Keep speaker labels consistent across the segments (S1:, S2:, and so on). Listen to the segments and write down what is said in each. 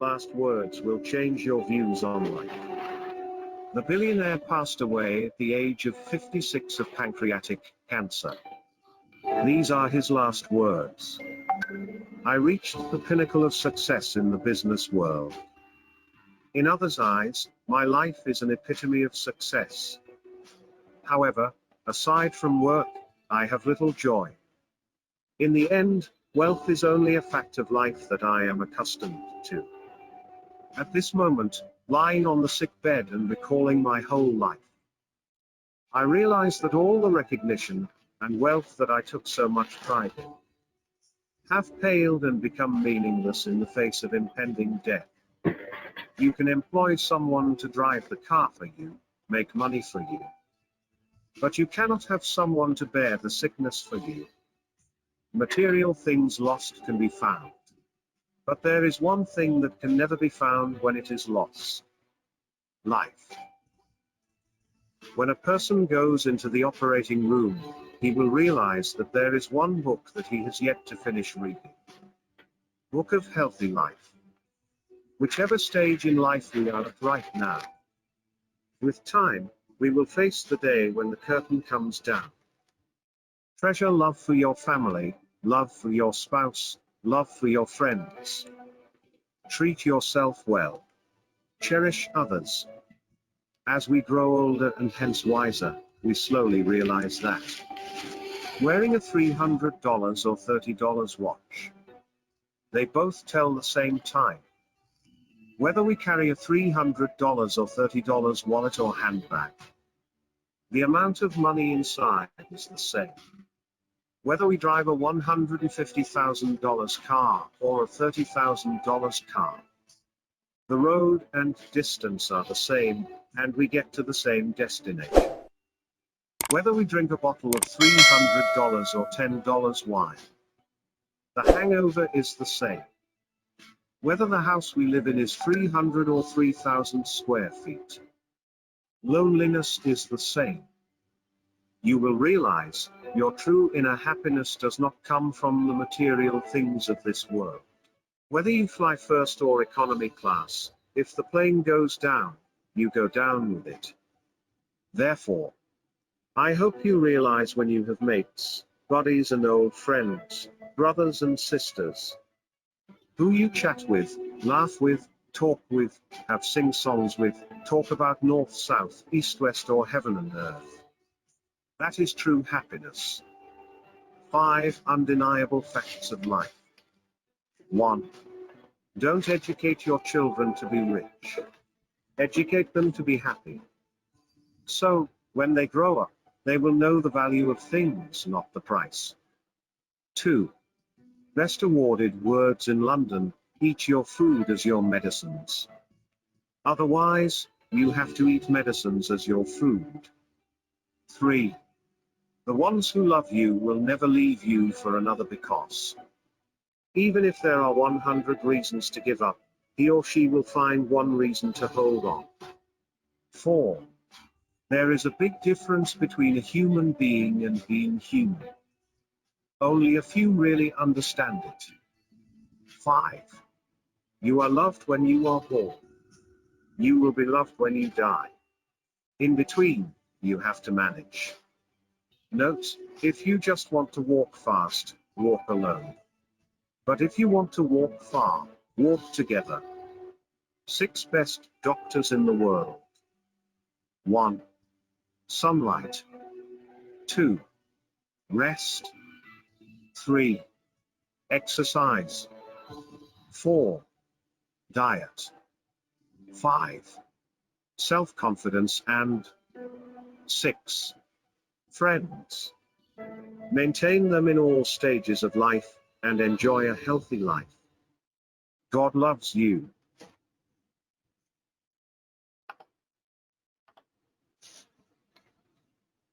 S1: Last words will change your views on life. The billionaire passed away at the age of 56 of pancreatic cancer. These are his last words. I reached the pinnacle of success in the business world. In others' eyes, my life is an epitome of success. However, aside from work, I have little joy. In the end, wealth is only a fact of life that I am accustomed to. At this moment, lying on the sick bed and recalling my whole life, I realize that all the recognition and wealth that I took so much pride in have paled and become meaningless in the face of impending death. You can employ someone to drive the car for you, make money for you, but you cannot have someone to bear the sickness for you. Material things lost can be found, but there is one thing that can never be found when it is lost: life. When a person goes into the operating room, he will realize that there is one book that he has yet to finish reading. Book of Healthy Life. Whichever stage in life we are at right now, with time, we will face the day when the curtain comes down. Treasure love for your family, love for your spouse, love for your friends. Treat yourself well. Cherish others. As we grow older and hence wiser, we slowly realize that wearing a $300 or $30 watch, they both tell the same time. Whether we carry a $300 or $30 wallet or handbag, the amount of money inside is the same. Whether we drive a $150,000 car or a $30,000 car, the road and distance are the same, and we get to the same destination. Whether we drink a bottle of $300 or $10 wine, the hangover is the same. Whether the house we live in is 300 or 3,000 square feet, loneliness is the same. You will realize your true inner happiness does not come from the material things of this world. Whether you fly first or economy class, if the plane goes down, you go down with it. Therefore, I hope you realize when you have mates, buddies and old friends, brothers and sisters, who you chat with, laugh with, talk with, have sing songs with, talk about north, south, east, west or heaven and earth. That is true happiness. 5 undeniable facts of life. 1. Don't educate your children to be rich. Educate them to be happy. So, when they grow up, they will know the value of things, not the price. 2. Best awarded words in London: eat your food as your medicines. Otherwise, you have to eat medicines as your food. 3. The ones who love you will never leave you for another, because even if there are 100 reasons to give up, he or she will find one reason to hold on. 4. There is a big difference between a human being and being human. Only a few really understand it. 5. You are loved when you are born. You will be loved when you die. In between, you have to manage. Note: if you just want to walk fast, walk alone. But if you want to walk far, walk together. 6 best doctors in the world. 1. Sunlight. 2. Rest. 3. Exercise. 4. Diet. 5. Self-confidence. And 6. Friends. Maintain them in all stages of life and enjoy a healthy life. God loves you.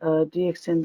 S2: DXN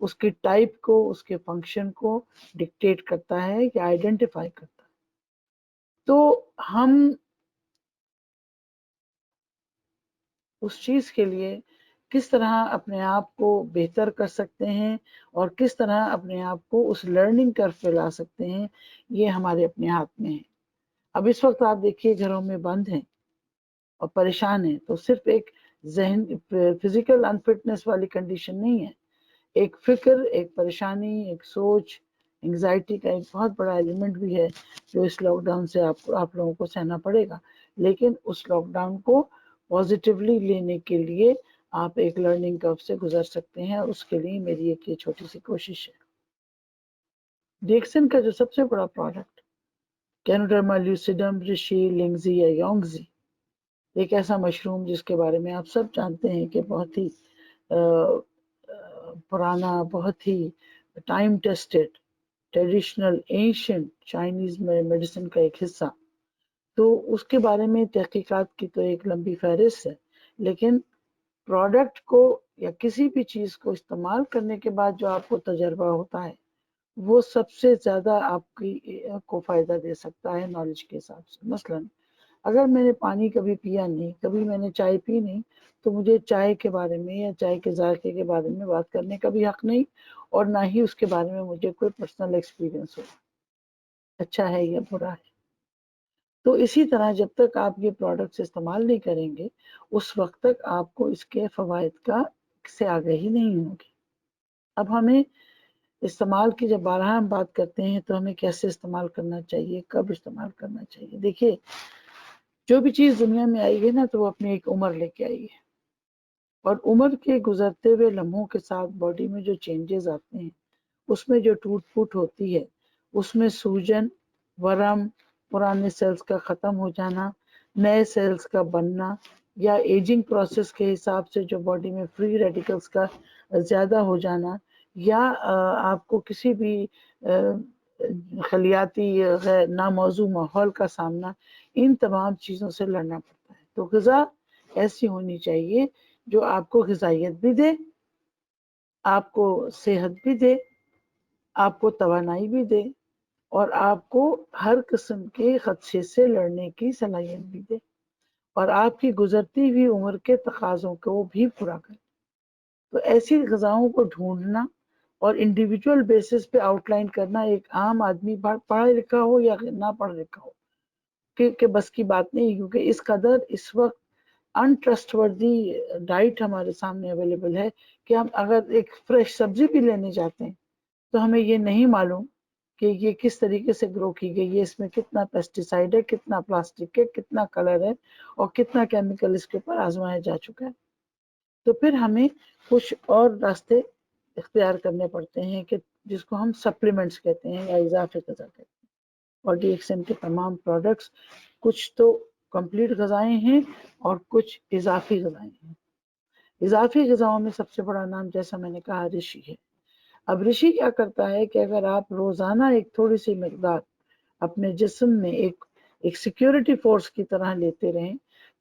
S2: اس کی type کو، اس کے function کو dictate کرتا ہے یا identify کرتا ہے۔ تو ہم اس چیز کے لیے کس طرح اپنے آپ کو بہتر کر سکتے ہیں اور کس طرح اپنے آپ کو اس لرننگ کرو پہ لا سکتے ہیں، یہ ہمارے اپنے ہاتھ میں ہے۔ اب اس وقت آپ دیکھیے گھروں میں بند ہیں اور پریشان ہیں، تو صرف ایک ذہن فزیکل انفٹنس والی کنڈیشن نہیں ہے، ایک فکر، ایک پریشانی، ایک سوچ، انگزائٹی کا ایک بہت بڑا ایلیمنٹ بھی ہے جو اس لاک ڈاؤن سے آپ لوگوں کو سہنا پڑے گا۔ لیکن اس لاک ڈاؤن کو پازیٹیولی لینے کے لیے آپ ایک لرننگ کرو سے گزر سکتے ہیں، اور اس کے لیے میری ایک یہ چھوٹی سی کوشش ہے۔ ڈیکسن کا جو سب سے بڑا پروڈکٹ کینوڈرما لیوسیڈم رشی لنگزی یا یونگزی، ایک ایسا مشروم جس کے بارے میں آپ سب جانتے ہیں کہ بہت ہی پرانا، بہت ہی time tested, traditional, ancient Chinese medicine کا ایک حصہ، تو اس کے بارے میں تحقیقات کی تو ایک لمبی فہرست ہے، لیکن پروڈکٹ کو یا کسی بھی چیز کو استعمال کرنے کے بعد جو آپ کو تجربہ ہوتا ہے وہ سب سے زیادہ آپ کو فائدہ دے سکتا ہے نالج کے حساب سے۔ مثلا اگر میں نے پانی کبھی پیا نہیں، کبھی میں نے چائے پی نہیں، تو مجھے چائے کے بارے میں یا چائے کے ذائقے کے بارے میں بات کرنے کا بھی حق نہیں، اور نہ ہی اس کے بارے میں مجھے کوئی پرسنل ایکسپیرینس ہو، اچھا ہے یا برا ہے۔ تو اسی طرح جب تک آپ یہ پروڈکٹس استعمال نہیں کریں گے، اس وقت تک آپ کو اس کے فوائد سے آگاہی نہیں ہوگی۔ اب ہمیں استعمال کی جب بارہ ہم بات کرتے ہیں تو ہمیں کیسے استعمال کرنا چاہیے، کب استعمال کرنا چاہیے۔ دیکھیے جو بھی چیز دنیا میں آئی ہے نا تو وہ اپنی ایک عمر لے کے آئی ہے، اور عمر کے گزرتے ہوئے لمحوں کے ساتھ باڈی میں جو چینجز آتے ہیں، اس میں جو ٹوٹ پھوٹ ہوتی ہے، اس میں سوجن، ورم، پرانے سیلز کا ختم ہو جانا، نئے سیلز کا بننا، یا ایجنگ پروسیس کے حساب سے جو باڈی میں فری ریڈیکلز کا زیادہ ہو جانا، یا آپ کو کسی بھی خلیاتی غیر ناموزوں ماحول کا سامنا، ان تمام چیزوں سے لڑنا پڑتا ہے۔ تو غذا ایسی ہونی چاہیے جو آپ کو غذائیت بھی دے، آپ کو صحت بھی دے، آپ کو توانائی بھی دے، اور آپ کو ہر قسم کے خدشے سے لڑنے کی صلاحیت بھی دے، اور آپ کی گزرتی ہوئی عمر کے تقاضوں کو بھی پورا کرے۔ تو ایسی غذاؤں کو ڈھونڈنا اور انڈیویجول بیسس پہ آؤٹ لائن کرنا ایک عام آدمی پڑھا لکھا ہو یا نہ پڑھا لکھا ہو کہ بس کی بات نہیں، کیونکہ اس قدر اس وقت انٹرسٹ وردی ڈائٹ ہمارے سامنے اویلیبل ہے کہ ہم اگر ایک فریش سبزی بھی لینے جاتے ہیں تو ہمیں یہ نہیں معلوم کہ یہ کس طریقے سے گرو کی گئی ہے، اس میں کتنا پیسٹیسائڈ ہے، کتنا پلاسٹک ہے، کتنا کلر ہے، اور کتنا کیمیکل اس کے اوپر آزمایا جا چکا ہے۔ تو پھر ہمیں کچھ اور راستے اختیار کرنے پڑتے ہیں کہ جس کو ہم سپلیمنٹس کہتے ہیں یا اضافی غذا کہتے ہیں، اور ڈی ایکس ایم کے تمام پروڈکٹس کچھ تو کمپلیٹ غذائیں ہیں اور کچھ اضافی غذائیں ہیں۔ اضافی غذاؤں میں سب سے بڑا نام جیسا میں نے کہا رشی ہے۔ اب رشی کیا کرتا ہے کہ اگر آپ روزانہ ایک تھوڑی سی مقدار اپنے جسم میں ایک سیکیورٹی فورس کی طرح لیتے رہیں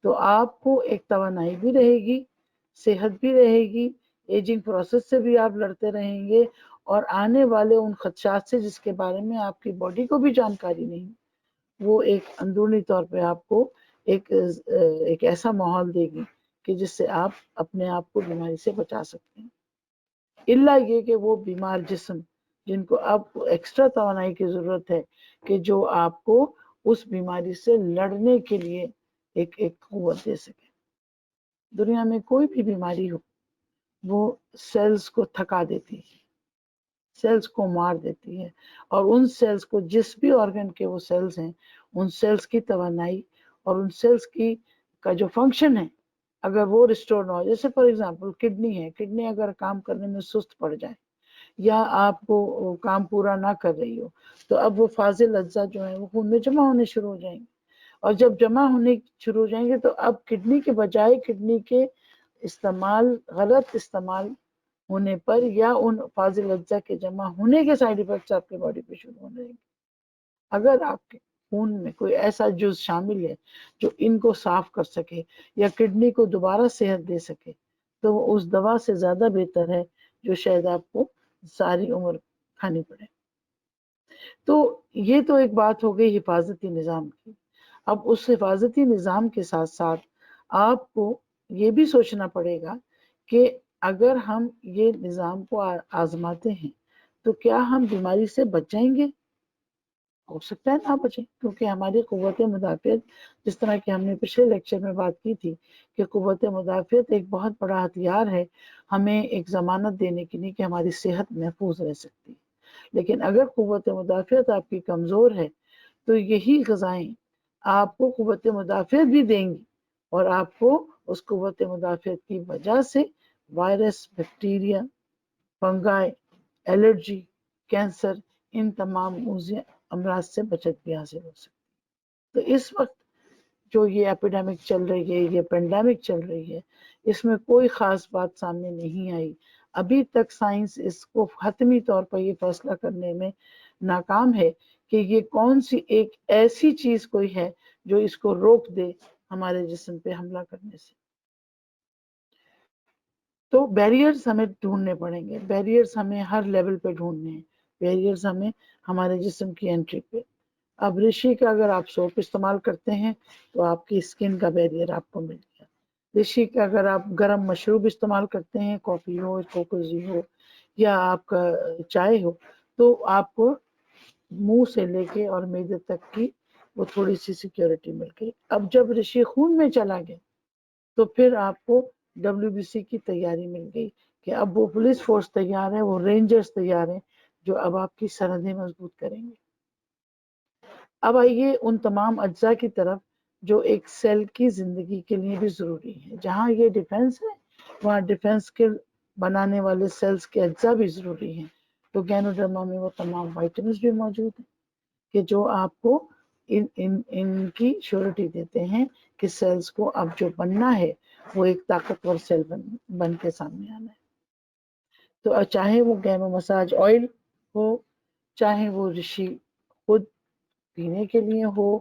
S2: تو آپ کو ایک توانائی بھی رہے گی، صحت بھی رہے گی، ایجنگ پروسیس سے بھی آپ لڑتے رہیں گے، اور آنے والے ان خدشات سے جس کے بارے میں آپ کی باڈی کو بھی جانکاری نہیں، وہ ایک اندرونی طور پہ آپ کو ایک ایسا ماحول دے گی کہ جس سے آپ اپنے آپ کو بیماری سے بچا سکتے ہیں۔ الا یہ کہ وہ بیمار جسم جن کو اب ایکسٹرا توانائی کی ضرورت ہے کہ جو آپ کو اس بیماری سے لڑنے کے لیے ایک قوت دے سکے۔ دنیا میں کوئی بھی بیماری ہو وہ سیلز کو تھکا دیتی ہے، سیلز کو مار دیتی ہے، اور ان سیلز کو جس بھی آرگن کے وہ سیلز ہیں ان سیلز کی توانائی اور ان سیلز کا جو فنکشن ہے اگر وہ ریسٹور نہ ہو، جیسے فار ایگزامپل کڈنی ہے، کڈنی اگر کام کرنے میں سست پڑ جائے یا آپ کو کام پورا نہ کر رہی ہو تو اب وہ فاضل اجزاء جو ہیں وہ خون میں جمع ہونے شروع ہو جائیں گے، اور جب جمع ہونے شروع ہو جائیں گے تو اب کڈنی کے بجائے کڈنی کے غلط استعمال ہونے پر یا ان فاضل اجزاء کے جمع ہونے کے سائیڈ ایفیکٹس آپ کے باڈی پہ شروع ہو جائیں گے۔ اگر آپ کے خون میں کوئی ایسا جز شامل ہے جو ان کو صاف کر سکے یا کڈنی کو دوبارہ صحت دے سکے تو وہ اس دوا سے زیادہ بہتر ہے جو شاید آپ کو ساری عمر کھانی پڑے۔ تو یہ تو ایک بات ہو گئی حفاظتی نظام کی۔ اب اس حفاظتی نظام کے ساتھ ساتھ آپ کو یہ بھی سوچنا پڑے گا کہ اگر ہم یہ نظام کو آزماتے ہیں تو کیا ہم بیماری سے بچ جائیں گے؟ ہو سکتا ہے نہ بچیں، کیونکہ ہماری قوت مدافعت، جس طرح کہ ہم نے پچھلے لیکچر میں بات کی تھی کہ قوت مدافعت ایک بہت بڑا ہتھیار ہے ہمیں ایک ضمانت دینے کے لیے کہ ہماری صحت محفوظ رہ سکتی ہے۔ لیکن اگر قوت مدافعت آپ کی کمزور ہے تو یہی غذائیں آپ کو قوت مدافعت بھی دیں گی، اور آپ کو اس قوت مدافعت کی وجہ سے وائرس، بیکٹیریا، فنگائی، الرجی، کینسر، ان تمام موذی امراض سے بچت بھی حاصل ہو سکتی۔ تو اس وقت جو یہ ایپیڈیمک چل رہی ہے، یہ پینڈیمک چل رہی ہے، اس میں کوئی خاص بات سامنے نہیں آئی۔ ابھی تک سائنس اس کو حتمی طور پر یہ فیصلہ کرنے میں ناکام ہے کہ یہ کون سی ایک ایسی چیز کوئی ہے جو اس کو روک دے ہمارے جسم پہ حملہ کرنے سے۔ تو بیریئرز ہمیں ڈھونڈنے پڑیں گے، بیریئرز ہمیں ہر لیول پہ ڈھونڈنے ہیں، بیریئرز ہمیں ہمارے جسم کی انٹری پہ۔ اب رشی کا اگر آپ سوپ استعمال کرتے ہیں تو آپ کی اسکن کا بیریئر آپ کو مل گیا۔ رشی کا اگر آپ گرم مشروب استعمال کرتے ہیں، کافی ہو، کوکوزی ہو یا آپ کا چائے ہو، تو آپ کو منہ سے لے کے اور معدے تک کی وہ تھوڑی سی سیکیورٹی مل گئی۔ اب جب رشی خون میں چلا گیا تو پھر آپ کو WBC کی تیاری مل گئی کہ اب وہ پولیس فورس تیار ہے، وہ رینجرز تیار ہیں جو اب آپ کی سرحدیں مضبوط کریں گے۔ اب آئیے ان تمام اجزاء کی طرف جو ایک سیل کی زندگی کے لیے بھی ضروری ہے۔ جہاں یہ ڈیفنس ہے وہاں ڈیفنس کے بنانے والے سیلز کے اجزاء بھی ضروری ہیں۔ تو گینوڈرما میں وہ تمام وائٹامنز بھی موجود ہیں کہ جو آپ کو ان کی شیورٹی دیتے ہیں کہ سیلز کو اب جو بننا ہے وہ ایک طاقتور سیل بن کے سامنے آنا ہے۔ تو چاہے وہ گینو مساج آئل ہو، چاہے وہ رشی خود پینے کے لیے ہو،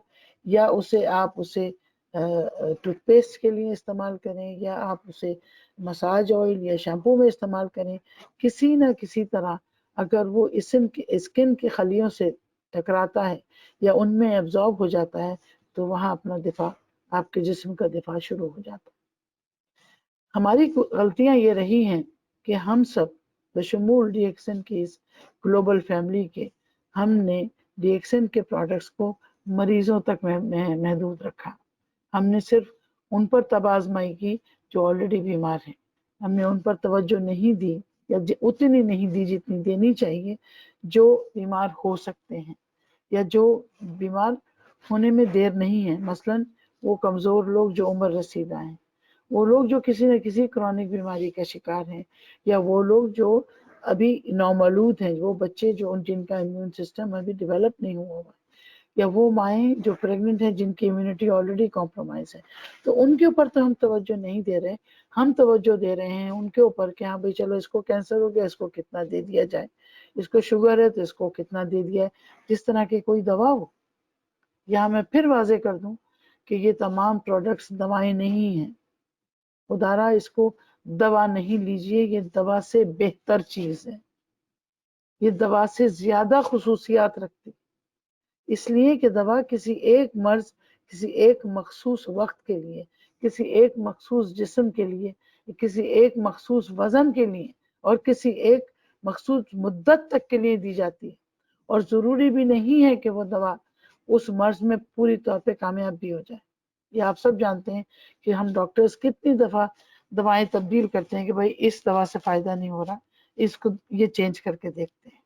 S2: یا آپ اسے ٹوتھ پیسٹ کے لیے استعمال کریں، یا آپ اسے مساج آئل یا شیمپو میں استعمال کریں، کسی نہ کسی طرح اگر وہ اسکن کی خلیوں سے ٹکراتا ہے یا ان میں ایبزارب ہو جاتا ہے تو وہاں اپنا دفاع، آپ کے جسم کا دفاع شروع ہو جاتا ہے۔ ہماری غلطیاں یہ رہی ہیں کہ ہم سب بشمول ڈی ایکسن کی اس گلوبل فیملی کے، ہم نے ڈی ایکسن کے پروڈکٹس کو مریضوں تک محدود رکھا۔ ہم نے صرف ان پر طب آزمائی کی جو آلریڈی بیمار ہیں، ہم نے ان پر توجہ نہیں دی یا اتنی نہیں دی جتنی دینی چاہیے جو بیمار ہو سکتے ہیں یا جو بیمار ہونے میں دیر نہیں ہے۔ مثلاً وہ کمزور لوگ جو عمر رسیدہ ہیں، وہ لوگ جو کسی نہ کسی کرونک بیماری کا شکار ہیں، یا وہ لوگ جو ابھی نومولود ہیں، وہ بچے جن کا امیون سسٹم ابھی ڈیولپ نہیں ہوا ہوا، یا وہ مائیں جو پریگننٹ ہیں جن کی امیونٹی آلریڈی کمپرومائز ہے۔ تو ان کے اوپر تو ہم توجہ نہیں دے رہے، ہم توجہ دے رہے ہیں ان کے اوپر کہ ہاں بھائی چلو اس کو کینسر ہو گیا، اس کو کتنا دے دیا جائے، اس کو شوگر ہے تو اس کو کتنا دے دیا ہے، جس طرح کی کوئی دوا ہو۔ یہاں میں پھر واضح کر دوں کہ یہ تمام پروڈکٹس دوائیں نہیں ہیں، خدارا اس کو دوا نہیں لیجئے، یہ دوا سے بہتر چیز ہے، یہ دوا سے زیادہ خصوصیات رکھتی، اس لیے کہ دوا کسی ایک مرض، کسی ایک مخصوص وقت کے لیے، کسی ایک مخصوص جسم کے لیے، کسی ایک مخصوص وزن کے لیے اور کسی ایک مخصوص مدت تک کے لیے دی جاتی ہے، اور ضروری بھی نہیں ہے کہ وہ دوا اس مرض میں پوری طور پہ کامیاب بھی ہو جائے۔ یہ آپ سب جانتے ہیں کہ ہم ڈاکٹرز کتنی دفعہ دوائیں تبدیل کرتے ہیں کہ بھائی اس دوا سے فائدہ نہیں ہو رہا، اس کو یہ چینج کر کے دیکھتے ہیں،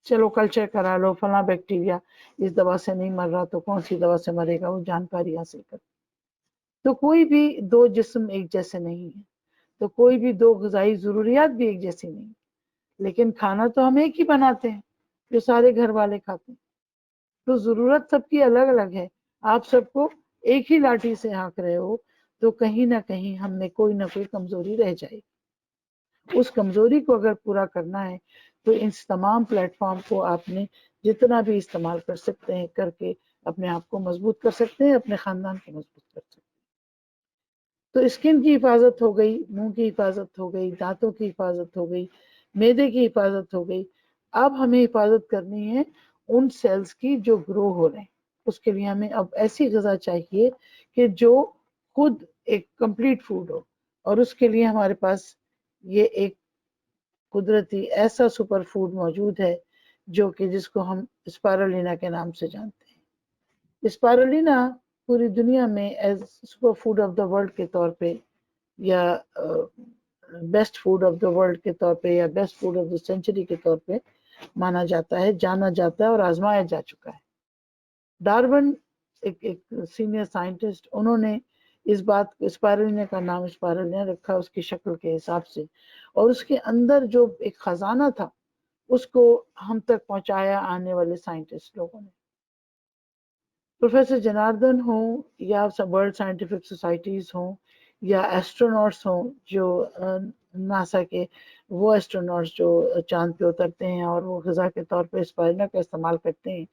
S2: چلو کلچر کرا لو، فلاں بیکٹیریا اس دوا سے نہیں مر رہا تو کون سی دوا سے مرے گا، وہ جانکاری حاصل کر۔ تو کوئی بھی دو جسم ایک جیسے نہیں ہیں، تو کوئی بھی دو غذائی ضروریات بھی ایک جیسی نہیں، لیکن کھانا تو ہم ایک ہی بناتے ہیں جو سارے گھر والے کھاتے ہیں، تو ضرورت سب کی الگ الگ ہے۔ آپ سب کو ایک ہی لاٹھی سے ہانک رہے ہو تو کہیں نہ کہیں ہم میں کوئی نہ کوئی کمزوری رہ جائے گی۔ اس کمزوری کو اگر پورا کرنا ہے تو ان تمام پلیٹ فارم کو آپ نے جتنا بھی استعمال کر سکتے ہیں کر کے اپنے آپ کو مضبوط کر سکتے ہیں، اپنے خاندان کو مضبوط کر سکتے ہیں۔ تو اسکن کی حفاظت ہو گئی، منہ کی حفاظت ہو گئی، دانتوں کی حفاظت ہو گئی، معدے کی حفاظت ہو گئی. اب ہمیں حفاظت کرنی ہے ان سیلز کی جو گرو ہو رہے ہیں. اس کے لیے ہمیں اب ایسی غذا چاہیے کہ جو خود ایک کمپلیٹ فوڈ ہو, اور اس کے لیے ہمارے پاس یہ ایک قدرتی ایسا سپر فوڈ موجود ہے جو کہ جس کو ہم اسپائرولینا کے نام سے جانتے ہیں. اسپائرولینا پوری دنیا میں as super food of the world کے طور پہ یا best food of the world کے طور پہ یا best food of the century کے طور پہ مانا جاتا ہے, جانا جاتا ہے اور آزمایا جا چکا ہے. ڈارون ایک سینئر سائنٹسٹ, انہوں نے اس بات اسپائرولینا کا نام اسپائرولینا رکھا اس کی شکل کے حساب سے, اور اس کے اندر جو ایک خزانہ تھا اس کو ہم تک پہنچایا آنے والے سائنٹسٹ لوگوں نے. پروفیسر جناردن ہوں یا ورلڈ سائنٹیفک سوسائٹیز ہوں یا ایسٹروناٹس ہوں جو ناسا کے وہ ایسٹروناٹس جو چاند پہ اترتے ہیں اور وہ غذا کے طور پہ اسپائرولینا کا استعمال کرتے ہیں,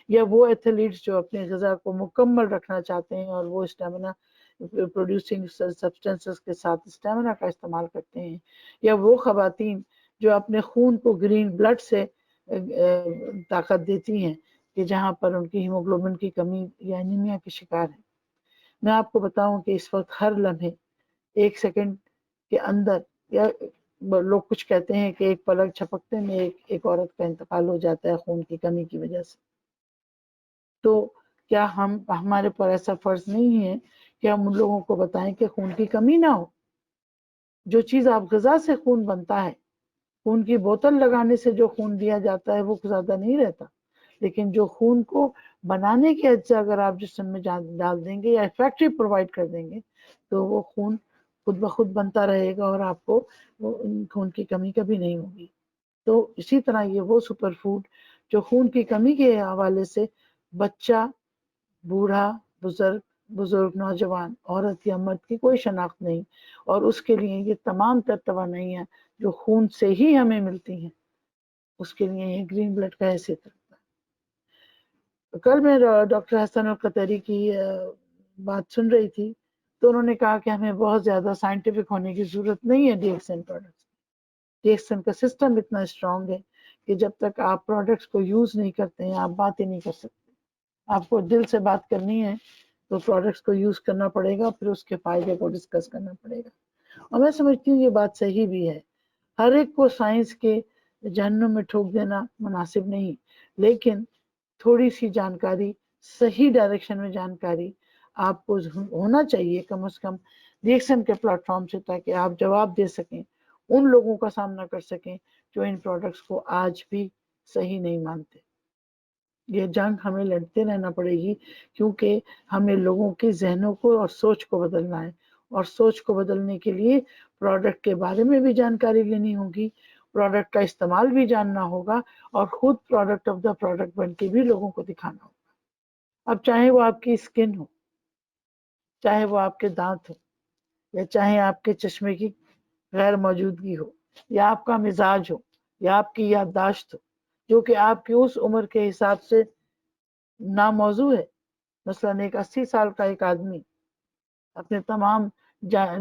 S2: یا وہ ایتھلیٹس جو اپنی غذا کو مکمل رکھنا چاہتے ہیں اور وہ اسٹیمنا پروڈیوسنگ سبسٹینسز کے ساتھ اسٹیمنا کا استعمال کرتے ہیں, یا وہ خواتین جو اپنے خون کو گرین بلڈ سے طاقت دیتی ہیں کہ جہاں پر ان کی ہیموگلوبن کی کمی یا انیمیا کے شکار ہیں. میں آپ کو بتاؤں کہ اس وقت ہر لمحے ایک سیکنڈ کے اندر, یا لوگ کچھ کہتے ہیں کہ ایک پلک جھپکتے میں ایک عورت کا انتقال ہو جاتا ہے خون کی کمی کی وجہ سے. تو کیا ہمارے پر ایسا فرض نہیں ہے کہ ہم ان لوگوں کو بتائیں کہ خون کی کمی نہ ہو؟ جو چیز آپ غذا سے خون بنتا ہے, خون کی بوتل لگانے سے جو خون دیا جاتا ہے وہ زیادہ نہیں رہتا, لیکن جو خون کو بنانے کے اجزاء اگر آپ جسم میں ڈال دیں گے یا فیکٹری پرووائڈ کر دیں گے تو وہ خون خود بخود بنتا رہے گا اور آپ کو خون کی کمی کبھی نہیں ہوگی. تو اسی طرح یہ وہ سپر فوڈ جو خون کی کمی کے حوالے سے بچہ, بوڑھا, بزرگ نوجوان, عورت یا مرد کی کوئی شناخت نہیں, اور اس کے لیے یہ تمام تر توانائیاں جو خون سے ہی ہمیں ملتی ہیں اس کے لیے یہ گرین بلڈ کا حیثیت رکھتا ہے. کل میں ڈاکٹر حسن القطری کی بات سن رہی تھی تو انہوں نے کہا کہ ہمیں بہت زیادہ سائنٹیفک ہونے کی ضرورت نہیں ہے D action products. D action کا سسٹم اتنا اسٹرانگ ہے کہ جب تک آپ پروڈکٹس کو یوز نہیں کرتے ہیں آپ بات ہی نہیں کر سکتے. آپ کو دل سے بات کرنی ہے تو پروڈکٹس کو یوز کرنا پڑے گا, پھر اس کے فائدے کو ڈسکس کرنا پڑے گا. اور میں سمجھتی ہوں یہ بات صحیح بھی ہے. ہر ایک کو سائنس کے جہنم میں ٹھوک دینا مناسب نہیں, لیکن تھوڑی سی جانکاری, صحیح ڈائریکشن میں جانکاری آپ کو ہونا چاہیے کم از کم ڈی ایکسن کے پلیٹ فارم سے, تاکہ آپ جواب دے سکیں, ان لوگوں کا سامنا کر سکیں جو ان پروڈکٹس کو آج بھی صحیح نہیں مانتے. یہ جنگ ہمیں لڑتے رہنا پڑے گی کیونکہ ہمیں لوگوں کے ذہنوں کو اور سوچ کو بدلنا ہے, اور سوچ کو بدلنے کے لیے پروڈکٹ کے بارے میں بھی جانکاری لینی ہوگی, پروڈکٹ کا استعمال بھی جاننا ہوگا, اور خود پروڈکٹ آف دا پروڈکٹ بن کے بھی لوگوں کو دکھانا ہوگا. اب چاہے وہ آپ کی اسکن ہو, چاہے وہ آپ کے دانت ہو, یا چاہے آپ کے چشمے کی غیر موجودگی ہو, یا آپ کا مزاج ہو, یا آپ کی یادداشت ہو, جو کہ آپ کی اس عمر کے حساب سے ناموضوع ہے. مثلاً ایک 80 سال کا ایک آدمی اپنے تمام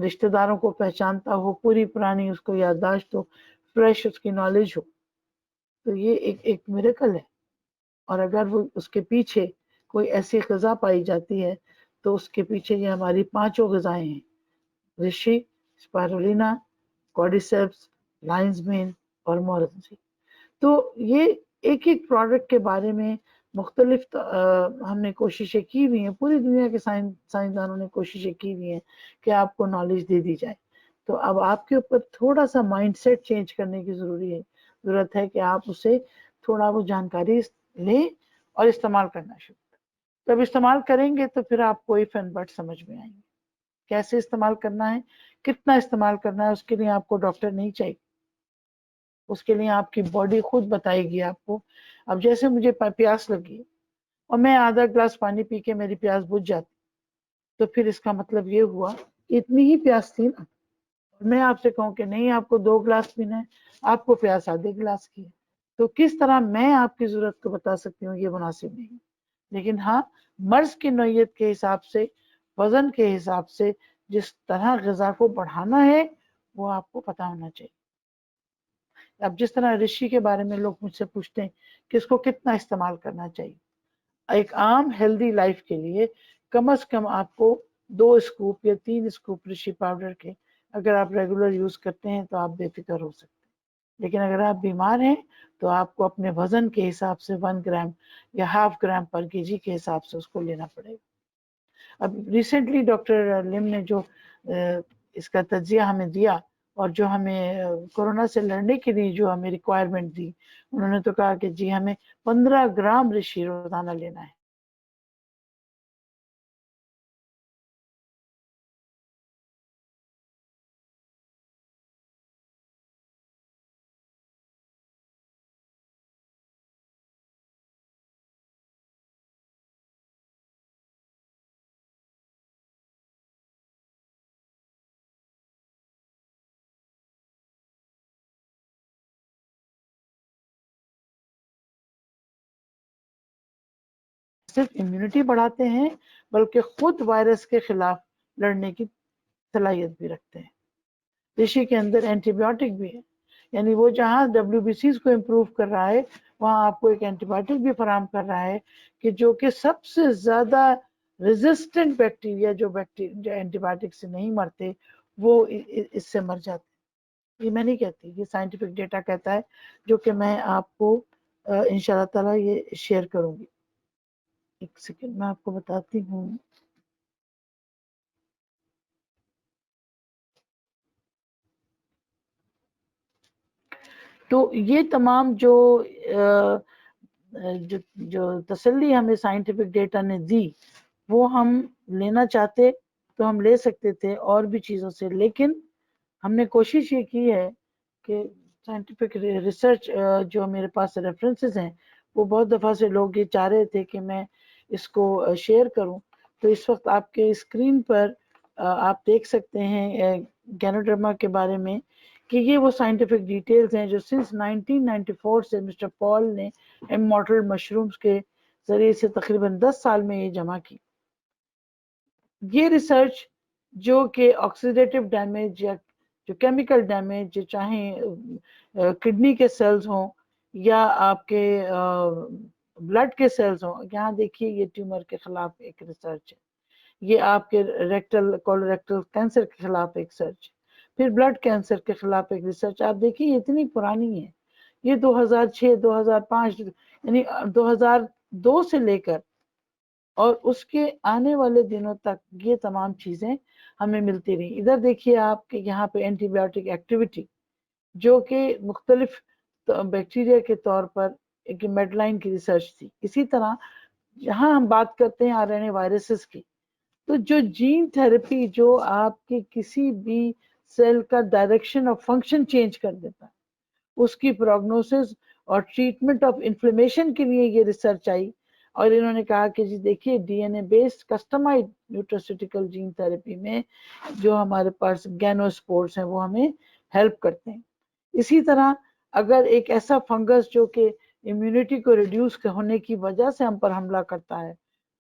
S2: رشتہ داروں کو پہچانتا ہو, پوری پرانی اس کو یادداشت ہو, فریش اس کی نالج ہو, تو یہ ایک میریکل ہے. اور اگر وہ اس کے پیچھے کوئی ایسی غذا پائی جاتی ہے تو اس کے پیچھے یہ ہماری 5 غذائیں ہیں, رشی, اسپائرولینا, کارڈیسیپس, لائنز مین اور مورنسی. تو یہ ایک ایک پروڈکٹ کے بارے میں مختلف ہم نے کوششیں کی ہوئی ہیں, پوری دنیا کے سائنسدانوں نے کوششیں کی ہوئی ہیں کہ آپ کو نالج دے دی جائے. تو اب آپ کے اوپر تھوڑا سا مائنڈ سیٹ چینج کرنے کی ضرورت ہے کہ آپ اسے تھوڑا وہ جانکاری لیں اور استعمال کرنا شروع کریں. جب استعمال کریں گے تو پھر آپ کو ایف اینڈ بٹ سمجھ میں آئیں گے, کیسے استعمال کرنا ہے, کتنا استعمال کرنا ہے. اس کے لیے آپ کو ڈاکٹر نہیں چاہیے, اس کے لیے آپ کی باڈی خود بتائے گی آپ کو. اب جیسے مجھے پیاس لگی اور میں آدھا گلاس پانی پی کے میری پیاس بجھ جاتی, تو پھر اس کا مطلب یہ ہوا اتنی ہی پیاس تھی نا. میں آپ سے کہوں کہ نہیں آپ کو 2 گلاس پینا ہے, آپ کو پیاس آدھے گلاس کی ہے, تو کس طرح میں آپ کی ضرورت کو بتا سکتی ہوں, یہ مناسب نہیں. لیکن ہاں, مرض کی نوعیت کے حساب سے, وزن کے حساب سے جس طرح غذا کو بڑھانا ہے وہ آپ کو پتا ہونا چاہیے. اب جس طرح رشی کے بارے میں لوگ مجھ سے پوچھتے ہیں کہ اس کو کتنا استعمال کرنا چاہیے، ایک عام ہیلدی لائف کے لیے کم از کم آپ کو 2 اسکوپ یا 3 اسکوپ رشی پاؤڈر کے اگر آپ ریگولر یوز کرتے ہیں تو آپ بے فکر ہو سکتے ہیں۔ لیکن اگر آپ بیمار ہیں تو آپ کو اپنے وزن کے حساب سے 1 گرام یا ½ گرام پر کے جی کے حساب سے اس کو لینا پڑے گا۔ اب ریسنٹلی ڈاکٹر لم نے جو اس کا تجزیہ ہمیں دیا اور جو ہمیں کورونا سے لڑنے کے لیے جو ہمیں ریکوائرمنٹ دی، انہوں نے تو کہا کہ جی ہمیں 15 گرام رشی روزانہ لینا ہے۔ صرف امیونٹی بڑھاتے ہیں بلکہ خود وائرس کے خلاف لڑنے کی صلاحیت بھی رکھتے ہیں۔ رشی کے اندر اینٹی بایوٹک بھی ہے، یعنی وہ جہاں WBCs کو امپروو کر رہا ہے وہاں آپ کو ایک اینٹی بایوٹک بھی فراہم کر رہا ہے کہ جو کہ سب سے زیادہ ریزسٹنٹ بیکٹیریا جو اینٹی بایوٹک سے نہیں مرتے وہ اس سے مر جاتے ہیں۔ یہ میں نہیں کہتی، یہ سائنٹیفک ڈیٹا کہتا ہے، جو کہ میں آپ کو انشاءاللہ تعالیٰ یہ شیئر کروں گی۔ ایک سیکنڈ میں آپ کو بتاتی ہوں۔ تو یہ تمام جو تسلی ہمیں سائنٹیفک ڈیٹا نے دی وہ ہم لینا چاہتے تو ہم لے سکتے تھے اور بھی چیزوں سے، لیکن ہم نے کوشش یہ کی ہے کہ سائنٹیفک ریسرچ جو میرے پاس ریفرنسز ہیں وہ بہت دفعہ سے لوگ یہ چاہ رہے تھے کہ میں اس کو شیئر کروں، تو اس وقت آپ کے اسکرین پر آپ دیکھ سکتے ہیں گینوڈرما کے بارے میں کہ یہ وہ سائنٹیفک ڈیٹیلز ہیں جو سنس 1994 سے مسٹر پال نے امورٹل مشرومز کے ذریعے سے تقریباً 10 سال میں یہ جمع کی۔ یہ ریسرچ جو کہ آکسیڈیٹو ڈیمیج یا جو کیمیکل ڈیمیج چاہیں کڈنی کے سیلز ہوں یا آپ کے بلڈ کے سیلز ہوں، یہاں دیکھیے یہ ٹیومر کے خلاف ایک ریسرچ ہے، یہ آپ کے کولوریکٹل کینسر کے خلاف ایک سرچ، پھر بلڈ کینسر کے خلاف ایک ریسرچ۔ آپ دیکھیے یہ اتنی پرانی ہے، یہ 2006 2005 یعنی 2002 سے لے کر اور اس کے آنے والے دنوں تک یہ تمام چیزیں ہمیں ملتی رہی۔ ادھر دیکھیے آپ کہ یہاں پہ اینٹی بایوٹک ایکٹیویٹی جو کہ مختلف بیکٹیریا کے طور پر ایک میڈ لائن کی ریسرچ تھی۔ اسی طرح جہاں ہم بات کرتے ہیں RNA وائرسز کی، تو جو جین تھراپی جو آپ کے کسی بھی سیل کا ڈائریکشن اور فنکشن چینج کر دیتا ہے، اس کی پروگنوسس اور ٹریٹمنٹ آف انفلیمیشن کے لیے یہ ریسرچ آئی، اور انہوں نے کہا کہ جی دیکھیے DNA based customized nutraceutical gene therapy میں جو ہمارے پاس گینو سپورٹس ہیں وہ ہمیں ہیلپ کرتے ہیں۔ اسی طرح اگر ایک ایسا فنگس جو کہ امیونٹی کو ریڈیوس ہونے کی وجہ سے ہم پر حملہ کرتا ہے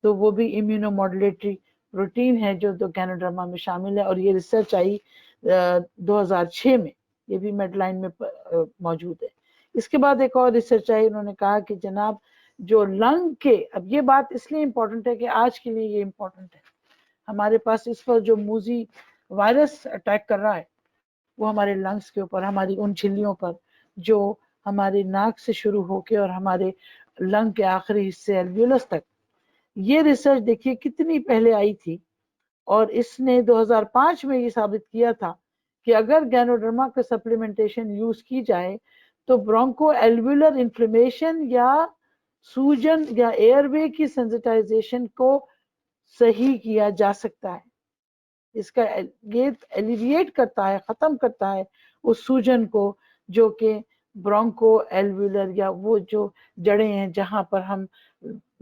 S2: تو وہ بھی امیونو ماڈولیٹری پروٹین ہے جو گینوڈرما میں شامل ہے، اور یہ ریسرچ آئی 2006 میں، یہ بھی میڈ لائن میں موجود ہے۔ اس کے بعد ایک اور ریسرچ آئی، انہوں نے کہا کہ جناب جو لنگ کے، اب یہ بات اس لیے امپورٹنٹ ہے کہ آج کے لیے یہ امپورٹنٹ ہے، ہمارے پاس اس پر جو موزی وائرس اٹیک کر رہا ہے وہ ہمارے لنگس کے اوپر، ہماری ان جھلیوں پر جو ہمارے ناک سے شروع ہو کے اور ہمارے لنگ کے آخری حصے الویولس تک، یہ ریسرچ دیکھیے کتنی پہلے آئی تھی، اور اس نے 2005 میں یہ ثابت کیا تھا کہ اگر گینوڈرما کا سپلیمنٹیشن یوز کی جائے تو برونکو ایلویولر انفلیمیشن یا سوجن یا ایئر وے کی سینسٹائزیشن کو صحیح کیا جا سکتا ہے۔ اس کا یہ ایلیویٹ کرتا ہے، ختم کرتا ہے اس سوجن کو جو کہ برونکو ایلویولر یا وہ جو جڑیں ہیں جہاں پر ہم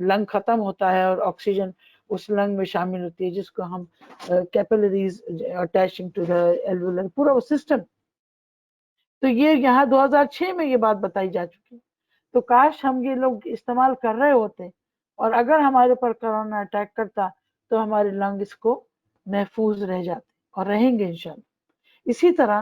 S2: لنگ ختم ہوتا ہے اور آکسیجن اس لنگ میں شامل ہوتی ہے، جس کو ہم کیپلریز اٹیچنگ ٹو دا ایلویولر، پورا وہ سسٹم۔ تو یہ یہاں 2006 میں یہ بات بتائی جا چکی، تو کاش ہم یہ لوگ استعمال کر رہے ہوتے، اور اگر ہمارے پر کرونا اٹیک کرتا تو ہمارے لنگ اس کو محفوظ رہ جاتے اور رہیں گے انشاءاللہ۔ اسی طرح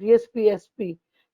S2: DSP SP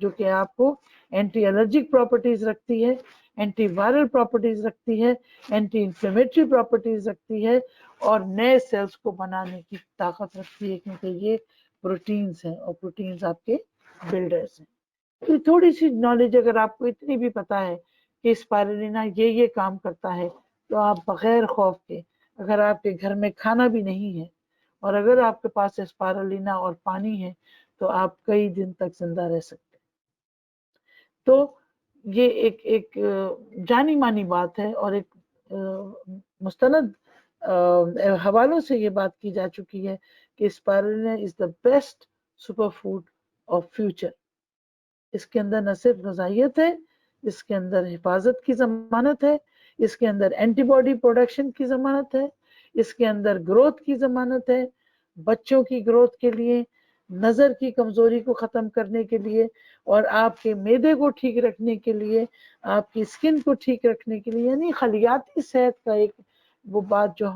S2: جو کہ آپ کو اینٹی الرجک پراپرٹیز رکھتی ہے، اینٹی وائرل پراپرٹیز رکھتی ہے، اینٹی انفلیمیٹری پراپرٹیز رکھتی ہے، اور نئے سیلز کو بنانے کی طاقت رکھتی ہے، کیونکہ یہ پروٹینز ہیں اور پروٹینز آپ کے بلڈرز ہیں۔ تو تھوڑی سی نالج اگر آپ کو اتنی بھی پتا ہے کہ اسپائرولینا یہ کام کرتا ہے، تو آپ بغیر خوف کے، اگر آپ کے گھر میں کھانا بھی نہیں ہے اور اگر آپ کے پاس اسپائرولینا اور پانی ہے، تو آپ کئی دن تک زندہ رہ سکتے ہیں۔ تو یہ ایک جانی مانی بات ہے، اور ایک مستند حوالوں سے یہ بات کی جا چکی ہے کہ spirulina is the best super food of future. اس کے اندر نہ صرف غذائیت ہے، اس کے اندر حفاظت کی ضمانت ہے، اس کے اندر اینٹی باڈی پروڈکشن کی ضمانت ہے، اس کے اندر گروتھ کی ضمانت ہے، بچوں کی گروتھ کے لیے، نظر کی کمزوری کو ختم کرنے کے لیے، اور آپ کے معدے کو ٹھیک رکھنے کے لیے، آپ کی سکن کو ٹھیک رکھنے کے لیے، یعنی خلیاتی صحت کا ایک وہ بات جو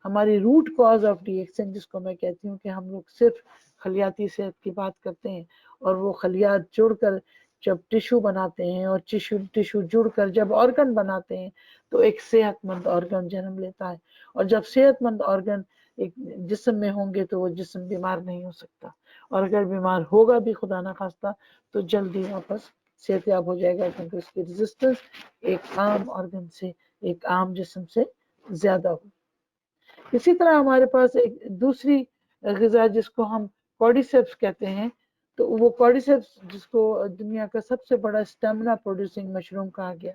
S2: ہماری root cause of D action, جس کو میں کہتی ہوں کہ ہم لوگ صرف خلیاتی صحت کی بات کرتے ہیں، اور وہ خلیات جڑ کر جب ٹیشو بناتے ہیں، اور ٹیشو جڑ کر جب آرگن بناتے ہیں، تو ایک صحت مند آرگن جنم لیتا ہے، اور جب صحت مند آرگن ایک جسم میں ہوں گے تو وہ جسم بیمار نہیں ہو سکتا، اور اگر بیمار ہوگا بھی خدا نہ خواستہ تو جلدی واپس صحت یاب ہو جائے گا، کیونکہ اس کی ریزسٹنس ایک عام آرگن سے، ایک عام جسم سے زیادہ ہو۔ اسی طرح ہمارے پاس ایک دوسری غذا جس کو ہم کارڈیسیپس کہتے ہیں، تو وہ کارڈیسیپس جس کو دنیا کا سب سے بڑا اسٹیمنا پروڈیوسنگ مشروم کہا گیا،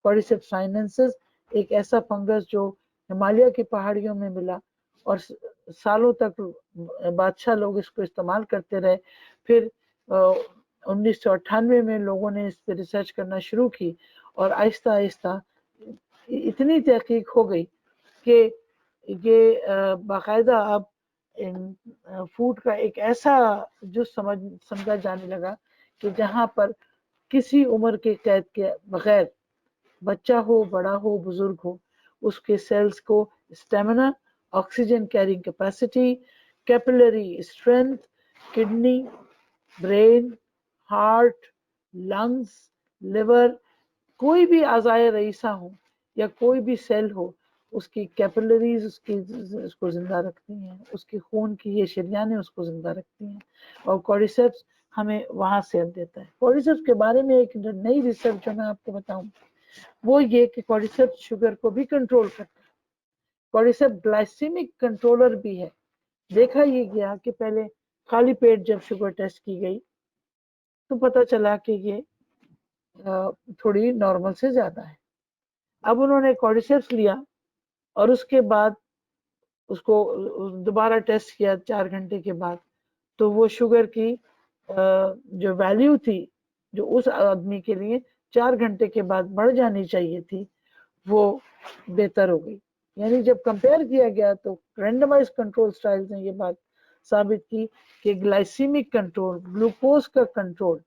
S2: کارڈیسیپس سائنینسز، ایک ایسا فنگس جو ہمالیہ کی پہاڑیوں میں ملا، اور سالوں تک بادشاہ لوگ اس کو استعمال کرتے رہے۔ پھر 1998 میں لوگوں نے اس پہ ریسرچ کرنا شروع کی، اور آہستہ آہستہ اتنی تحقیق ہو گئی کہ یہ باقاعدہ اب فوڈ کا ایک ایسا جو سمجھا جانے لگا کہ جہاں پر کسی عمر کے قید کے بغیر، بچہ ہو، بڑا ہو، بزرگ ہو، اس کے سیلز کو stamina, oxygen carrying capacity, capillary strength, kidney, brain, heart, lungs, liver, کوئی بھی اعضائے رئیسہ ہوں یا کوئی بھی سیل ہو، اس کی کیپلریز اس کو زندہ رکھتی ہیں، اس کی خون کی یہ شریانیں اس کو زندہ رکھتی ہیں، اور کارڈیسیپس ہمیں وہاں صحت دیتا ہے۔ کارڈیسیپس کے بارے میں ایک نئی ریسرچ جو میں آپ کو بتاؤں وہ یہ کہ کارڈیسیپس شوگر کو بھی کنٹرول کرتا ہے، کارڈیسیپس گلائسیمک کنٹرولر بھی ہے۔ دیکھا یہ گیا کہ پہلے خالی پیٹ جب شوگر ٹیسٹ کی گئی تو پتہ چلا کہ یہ تھوڑی نارمل سے زیادہ ہے۔ اب انہوں نے کارڈیسیپس لیا اور اس کے بعد اس کو دوبارہ ٹیسٹ کیا 4 گھنٹے کے بعد، تو وہ شوگر کی جو ویلیو تھی جو اس آدمی کے لیے 4 گھنٹے کے بعد بڑھ جانی چاہیے تھی، وہ بہتر ہو گئی۔ یعنی جب کمپیئر کیا گیا تو رینڈمائز کنٹرول سٹائلز نے یہ بات ثابت کی کہ گلائسیمک کنٹرول، گلوکوز کا کنٹرول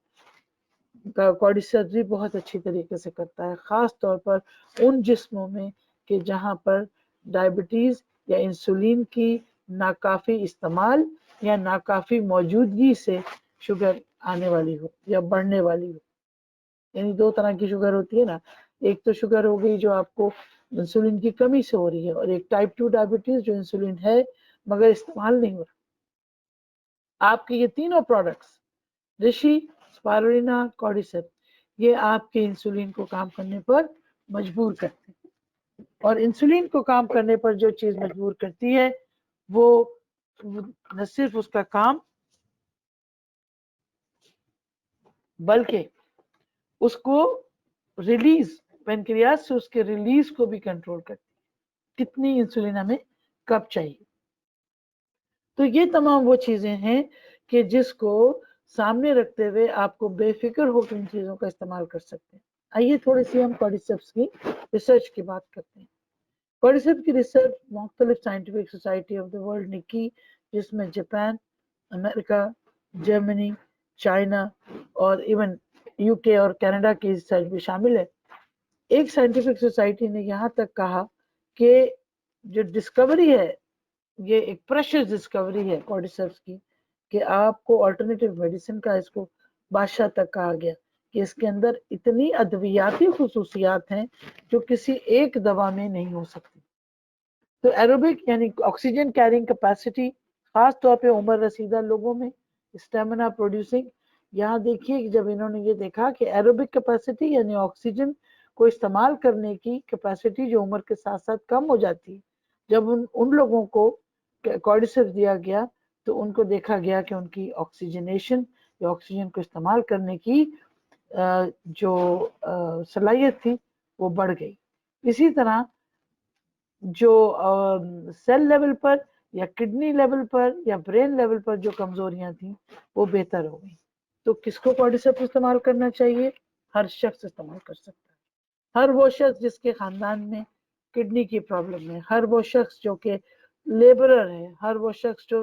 S2: کارڈیسیپس بھی بہت اچھی طریقے سے کرتا ہے، خاص طور پر ان جسموں میں کہ جہاں پر ڈائبٹیز یا انسولین کی ناکافی استعمال یا ناکافی موجودگی سے شوگر آنے والی ہو یا بڑھنے والی ہو۔ یعنی 2 طرح کی شوگر ہوتی ہے نا، ایک تو شوگر ہو گئی جو آپ کو انسولین کی کمی سے ہو رہی ہے، اور ایک ٹائپ 2 ڈائبٹیز جو انسولین ہے مگر استعمال نہیں ہو رہا۔ آپ کے یہ تینوں پروڈکٹس رشی، اسپائرولینا، کارڈیسیپس، یہ آپ کے انسولین کو کام کرنے پر مجبور کرتے ہیں، اور انسولین کو کام کرنے پر جو چیز مجبور کرتی ہے وہ نہ صرف اس کا کام بلکہ اس کو ریلیز، پینکریاس سے اس کے ریلیز کو بھی کنٹرول کرتی ہے، کتنی انسولین ہمیں کب چاہیے۔ تو یہ تمام وہ چیزیں ہیں کہ جس کو سامنے رکھتے ہوئے آپ کو بے فکر ہو کے ان چیزوں کا استعمال کر سکتے ہیں۔ آئیے تھوڑی سی ہم کارڈیسیپس کی ریسرچ کی بات کرتے ہیں۔ کارڈیسیپس کی ریسرچ مختلف scientific society of the world نے کی، جس میں جاپان، امریکہ، جرمنی، چائنا اور ایون یو کے اور کینیڈا کی ریسرچ بھی شامل ہے۔ ایک سائنٹیفک سوسائٹی نے یہاں تک کہا کہ جو ڈسکوری ہے، یہ ایک پریشس ڈسکوری ہے کارڈیسیپس کی، کہ آپ کو آلٹرنیٹیو میڈیسن کا اس کو بادشاہ تک کہا گیا کہ اس کے اندر اتنی ادویاتی خصوصیات ہیں جو کسی ایک دوا میں نہیں ہو سکتی. تو ایروبک یعنی آکسیجن کیرنگ کیپیسٹی، خاص طور پہ عمر رسیدہ لوگوں میں اسٹیمنا پروڈیوسنگ. یہاں دیکھیے کہ جب انہوں نے یہ دیکھا کہ ایروبک کیپیسٹی یعنی آکسیجن کو استعمال کرنے کی کیپیسٹی جو عمر کے ساتھ ساتھ کم ہو جاتی، جب ان لوگوں کو کارڈیسیپس دیا گیا تو ان کو دیکھا گیا کہ ان کی آکسیجنیشن یا آکسیجن کو استعمال کرنے کی جو صلاحیت تھی وہ بڑھ گئی. اسی طرح جو سیل لیول پر یا کڈنی لیول پر یا برین لیول پر جو کمزوریاں تھیں وہ بہتر ہو گئی. تو کس کو کارڈیسیپس استعمال کرنا چاہیے؟ ہر شخص استعمال کر سکتا ہے. ہر وہ شخص جس کے خاندان میں کڈنی کی پرابلم ہے، ہر وہ شخص جو کہ لیبرر ہے، ہر وہ شخص جو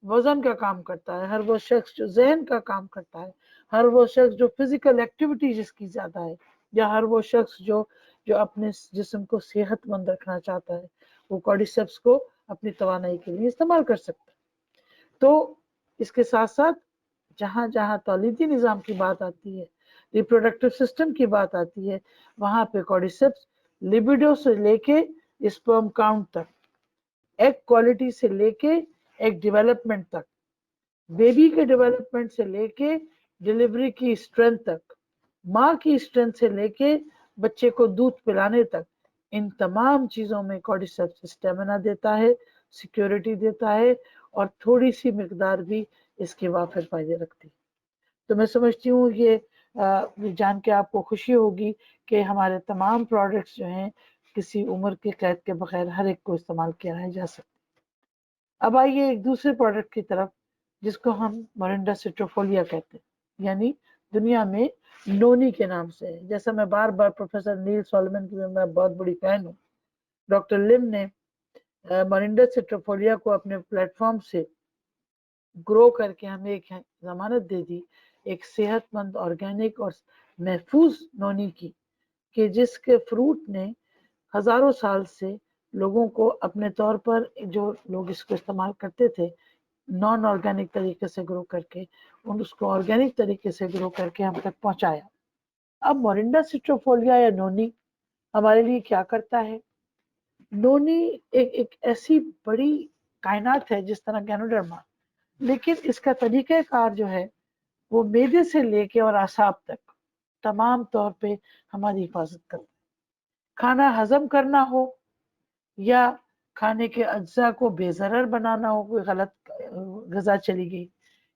S2: وزن کا کام کرتا ہے، ہر وہ شخص جو ذہن کا کام کرتا ہے، ہر وہ شخص جو فزیکل ایکٹیویٹی جس کی زیادہ ہے، یا ہر وہ شخص جو اپنے جسم کو صحت مند رکھنا چاہتا ہے، وہ کارڈیسیپس کو اپنی توانائی کے لیے استعمال کر سکتا ہے. تو اس کے ساتھ ساتھ جہاں جہاں تولیدی نظام کی بات آتی ہے، ریپروڈکٹیو سسٹم کی بات آتی ہے، وہاں پہ کارڈیسیپس لیبیڈو سے لے کے اسپرم کاؤنٹ تک، ایگ کوالٹی سے لے کے ایگ ڈیولپمنٹ تک، بیبی کے ڈیولپمنٹ سے لے کے ڈیلیوری کی اسٹرینتھ تک، ماں کی اسٹرینتھ سے لے کے بچے کو دودھ پلانے تک، ان تمام چیزوں میں کارڈیسیپس اسٹیمنا دیتا ہے، سیکیورٹی دیتا ہے، اور تھوڑی سی مقدار بھی اس کے وافر فائدے رکھتی. تو میں سمجھتی ہوں یہ جان کے آپ کو خوشی ہوگی کہ ہمارے تمام پروڈکٹس جو ہیں کسی عمر کے قید کے بغیر ہر ایک کو استعمال کیا جا سکتا. اب آئیے ایک دوسرے پروڈکٹ کی طرف جس کو ہم مورنڈا سٹروفولیا کہتے ہیں، یعنی دنیا میں نونی کے نام سے ہے. جیسا میں بار بار پروفیسر نیل سولمن کی میں بہت بڑی فین ہوں، ڈاکٹر لم نے مورنڈا سٹروفولیا کو اپنے پلیٹ فارم سے گرو کر کے ہمیں ایک ضمانت دے دی ایک صحت مند، آرگینک اور محفوظ نونی کی، کہ جس کے فروٹ نے ہزاروں سال سے لوگوں کو اپنے طور پر، جو لوگ اس کو استعمال کرتے تھے نان آرگینک طریقے سے گرو کر کے، اس کو آرگینک طریقے سے گرو کر کے ہم تک پہنچایا. اب مورنڈا سٹروفولیا یا نونی ہمارے لیے کیا کرتا ہے؟ نونی ایک ایسی بڑی کائنات ہے جس طرح گینوڈرما، لیکن اس کا طریقہ کار جو ہے وہ معدے سے لے کے اور اعصاب تک تمام طور پہ ہماری حفاظت کرتا ہے. کھانا ہضم کرنا ہو یا کھانے کے اجزاء کو بے ضرر بنانا ہو، کوئی غلط غذا چلی گئی،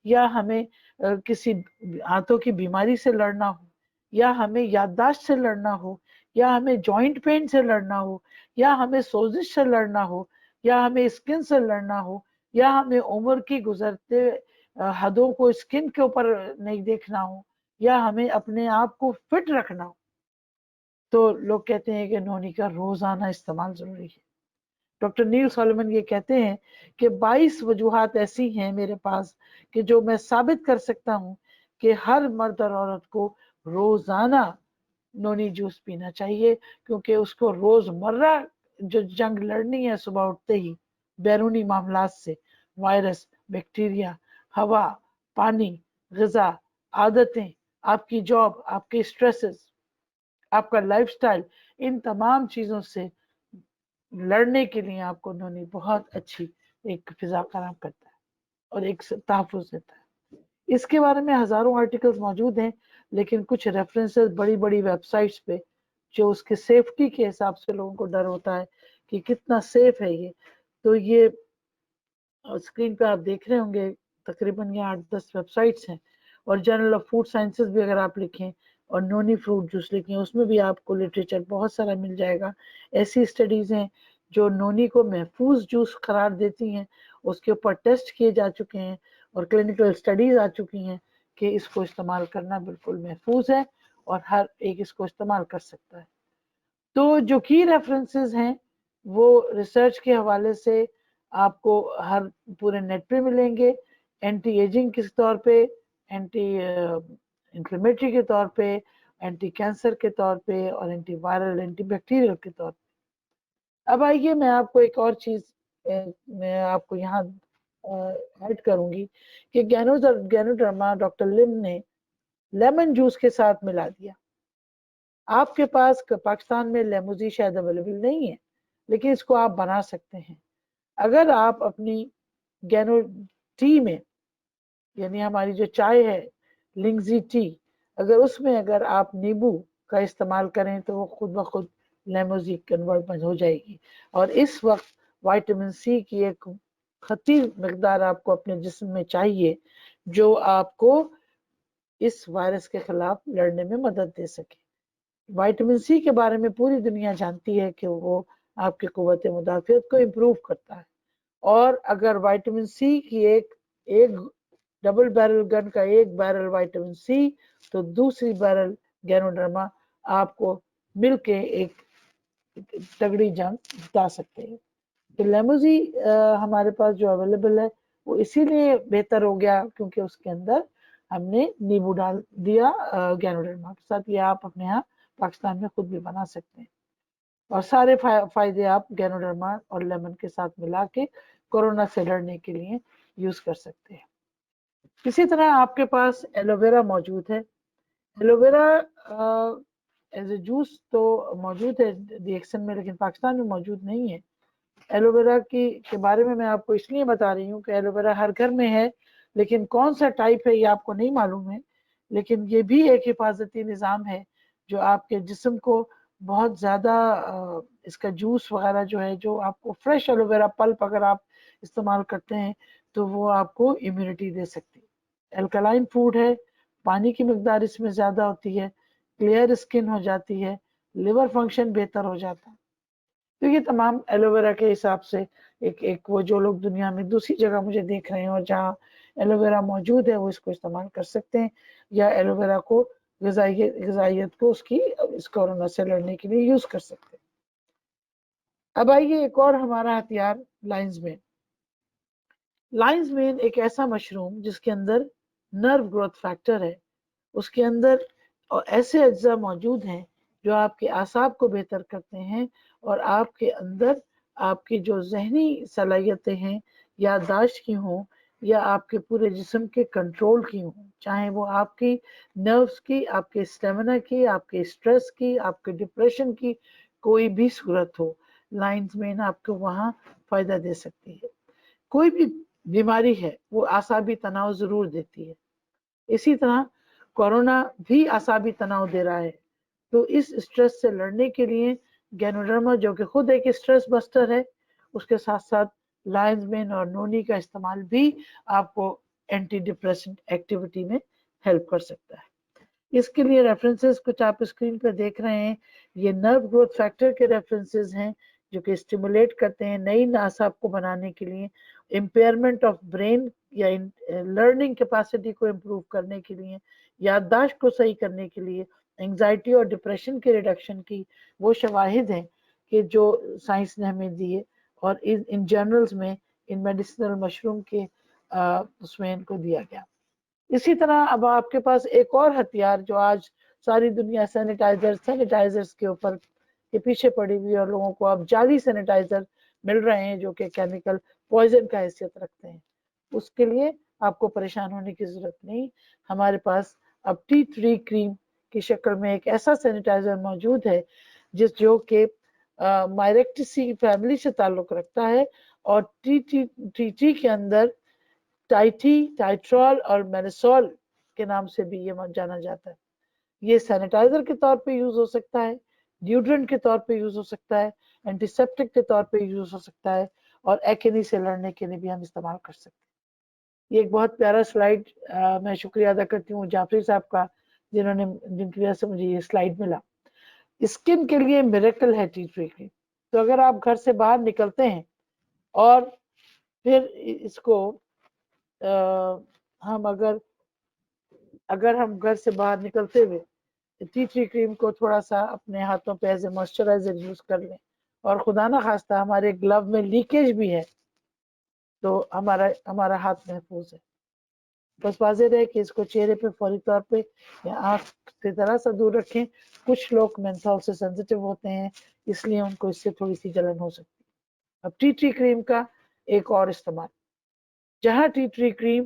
S2: یا ہمیں کسی ہاتھوں کی بیماری سے لڑنا ہو، یا ہمیں یادداشت سے لڑنا ہو، یا ہمیں جوائنٹ پین سے لڑنا ہو، یا ہمیں سوزش سے لڑنا ہو، یا ہمیں اسکن سے لڑنا ہو، یا ہمیں عمر کی گزرتے حدوں کو اسکن کے اوپر نہیں دیکھنا ہو، یا ہمیں اپنے آپ کو فٹ رکھنا ہو، تو لوگ کہتے ہیں کہ نونی کا روزانہ استعمال ضروری ہے. ڈاکٹر نیل سولمن یہ کہتے ہیں کہ 22 وجوہات ایسی ہیں میرے پاس کہ جو میں ثابت کر سکتا ہوں کہ ہر مرد اور عورت کو روزانہ نونی جوس پینا چاہیے، کیونکہ اس کو روز مرہ جو جنگ لڑنی ہے صبح اٹھتے ہی بیرونی معاملات سے، وائرس، بیکٹیریا، ہوا، پانی، غذا، عادتیں، آپ کی جاب، آپ کے سٹریسز، آپ کا لائف سٹائل، ان تمام چیزوں سے لڑنے کے لیے آپ کو نونی بہت اچھی ایک فضا فراہم کرتا ہے اور ایک تحفظ دیتا ہے. اس کے بارے میں ہزاروں آرٹیکلز موجود ہیں، لیکن کچھ ریفرنسز بڑی بڑی ویب سائٹس پہ جو اس کے سیفٹی کے حساب سے لوگوں کو ڈر ہوتا ہے کہ کتنا سیف ہے یہ. تو یہ اسکرین پہ آپ دیکھ رہے ہوں گے تقریباً یہ 8-10 ویب سائٹس ہیں، اور جرنل آف فوڈ سائنسز بھی اگر آپ لکھیں اور نونی فروٹ جوس لکھیں اس میں بھی آپ کو لٹریچر بہت سارا مل جائے گا. ایسی اسٹڈیز ہیں جو نونی کو محفوظ جوس قرار دیتی ہیں، اس کے اوپر ٹیسٹ کیے جا چکے ہیں اور کلینکل اسٹڈیز آ چکی ہیں کہ اس کو استعمال کرنا بالکل محفوظ ہے اور ہر ایک اس کو استعمال کر سکتا ہے. تو جو کی ریفرنسز ہیں وہ ریسرچ کے حوالے سے آپ کو ہر پورے نیٹ پہ ملیں گے، اینٹی ایجنگ کے طور پہ، اینٹی انفلیمیٹری کے طور پہ، اینٹی کینسر کے طور پہ، اور اینٹی وائرل، اینٹی بیکٹیریل کے طور پہ. اب آئیے میں آپ کو ایک اور چیز میں آپ کو یہاں ایڈ کروں گی کہ گینوڈرما ڈاکٹر لم نے لیمن جوس کے ساتھ ملا دیا. آپ کے پاس پاکستان میں لیموزی شاید اویلیبل نہیں ہے، لیکن اس کو آپ بنا سکتے ہیں. اگر آپ اپنی گینو ٹی میں، یعنی ہماری جو چائے ہے لنگزی ٹی، اگر اس میں اگر آپ نیبو کا استعمال کریں تو وہ خود بخود لیموزی کنورٹ ہو جائے گی. اور اس وقت وائٹامن سی کی ایک خطیر مقدار آپ کو اپنے جسم میں چاہیے جو آپ کو اس وائرس کے خلاف لڑنے میں مدد دے سکے. وائٹامن سی کے بارے میں پوری دنیا جانتی ہے کہ وہ آپ کی قوت مدافعت کو امپروو کرتا ہے. اور اگر وائٹامن سی کی ایک ڈبل بیرل گن کا ایک بیرل وائٹامن سی تو دوسری بیرل گینوڈرما آپ کو مل کے ایک تگڑی جنگ جتا سکتے ہیں. تو لیموزی ہمارے پاس جو اویلیبل ہے وہ اسی لیے بہتر ہو گیا کیونکہ اس کے اندر ہم نے نیبو ڈال دیا گینوڈرما کے ساتھ. یہ آپ اپنے یہاں پاکستان میں خود بھی بنا سکتے ہیں اور سارے فائدے آپ گینوڈرما اور لیمن کے ساتھ ملا کے کورونا سے لڑنے کے لیے یوز کر سکتے ہیں. اسی طرح آپ کے پاس ایلوویرا موجود ہے. ایلوویرا ایز اے جوس تو موجود ہے ڈی ایکسن میں، لیکن پاکستان میں موجود نہیں ہے. ایلوویرا کے بارے میں آپ کو اس لیے بتا رہی ہوں کہ ایلوویرا ہر گھر میں ہے، لیکن کون سا ٹائپ ہے یہ آپ کو نہیں معلوم ہے. لیکن یہ بھی ایک حفاظتی نظام ہے جو آپ کے جسم کو بہت زیادہ اس کا جوس وغیرہ جو ہے، جو آپ کو فریش ایلوویرا پلپ اگر آپ استعمال کرتے ہیں تو وہ آپ کو امیونٹی دے سکتی. الکلائن فوڈ ہے، پانی کی مقدار اس میں زیادہ ہوتی ہے، کلیئر اسکن ہو جاتی ہے، لیور فنکشن بہتر ہو جاتا ہے. تو یہ تمام ایلوویرا کے حساب سے ایک وہ جو لوگ دنیا میں دوسری جگہ مجھے دیکھ رہے ہیں اور جہاں ایلوویرا موجود ہے وہ اس کو استعمال کر سکتے ہیں یا ایلوویرا کو غذائیت کو اس کورونا سے لڑنے کے لیے یوز کر سکتے ہیں. اب آئیے ایک اور ہمارا ہتھیار لائنز مین. لائنز مین ایک ایسا مشروم جس کے اندر نرو گروتھ فیکٹر ہے، اس کے اندر ایسے اجزاء موجود ہیں جو آپ کے اعصاب کو بہتر کرتے ہیں اور آپ کے اندر آپ کی جو ذہنی صلاحیتیں ہیں یادداشت کی ہوں یا آپ کے پورے جسم کے کنٹرول کی ہوں، چاہے وہ آپ کی نروز کی، آپ کے اسٹیمنا کی، آپ کے اسٹریس کی، آپ کے ڈپریشن کی کوئی بھی صورت ہو، لائنز مین آپ کو وہاں فائدہ دے سکتی ہے. کوئی بھی بیماری ہے وہ اعصابی تناؤ ضرور دیتی ہے، اسی طرح کورونا بھی اعصابی تناؤ دے رہا ہے. تو اس اسٹریس سے لڑنے کے لیے گینوڈرما جو کہ خود ایک اسٹریس بسٹر ہے، اس کے ساتھ ساتھ لائنز مین اور نونی کا استعمال بھی آپ کو اینٹی ڈپریسنٹ ایکٹیویٹی میں ہیلپ کر سکتا ہے. اس کے لیے ریفرنسز کچھ آپ اسکرین پہ دیکھ رہے ہیں، یہ نرو گروتھ فیکٹر کے ریفرنسز ہیں جو کہ اسٹیمولیٹ کرتے ہیں نئی اعصاب کو بنانے کے لیے، امپیئرمنٹ آف برین یا لرننگ کیپیسٹی کو امپروو کرنے کے لیے، یادداشت کو صحیح کرنے کے لیے، انگزائٹی اور ڈپریشن کے ریڈکشن کی وہ شواہد ہیں کہ جو سائنس نے ہمیں دیے اور ان جرنلز میں ان میڈیسنل مشروم کے اس میں ان کو دیا گیا. اسی طرح اب آپ کے پاس ایک اور ہتھیار جو آج ساری دنیا سینیٹائزرز کے اوپر کے پیچھے پڑی ہوئی اور لوگوں کو اب جعلی سینیٹائزر مل رہے ہیں جو کہ کیمیکل پوائزن کا حیثیت رکھتے ہیں، اس کے لیے آپ کو پریشان ہونے کی ضرورت نہیں. ہمارے پاس اب T3 کریم کی شکل میں ایک ایسا سینیٹائزر موجود ہے جو کہ مائریکٹسی فیملی سے تعلق رکھتا ہے اور T3 کے اندر ٹائٹرول اور مینسول کے نام سے بھی یہ جانا جاتا ہے. یہ سینیٹائزر کے طور پہ یوز ہو سکتا ہے، ڈیوڈرنٹ کے طور پہ یوز ہو سکتا ہے، اینٹی سیپٹک کے طور پہ یوز ہو سکتا ہے اور ایکنی سے لڑنے کے لیے بھی ہم استعمال کر سکتے ہیں. یہ ایک بہت پیارا سلائیڈ میں شکریہ ادا کرتی ہوں جعفری صاحب کا جن کی وجہ سے مجھے یہ سلائیڈ ملا. اسکن کے لیے میریکل ہے T3 کریم. تو اگر آپ گھر سے باہر نکلتے ہیں اور پھر اس کو ہم اگر ہم گھر سے باہر نکلتے ہوئے T3 کریم کو تھوڑا سا اپنے ہاتھوں پہ ایز اے موئسچرائزر یوز کر لیں اور خدا نہ خواستہ ہمارے گلو میں لیکیج بھی ہے تو ہمارا ہاتھ محفوظ ہے. بس واضح رہے کہ اس کو چہرے پہ فوری طور پہ یا آنکھ سے ذرا سا دور رکھیں. کچھ لوگ مینتھول سے سینسیٹیو ہوتے ہیں اس لیے ان کو اس سے تھوڑی سی جلن ہو سکتی ہے. اب T3 کریم کا ایک اور استعمال، جہاں T3 کریم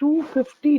S2: 250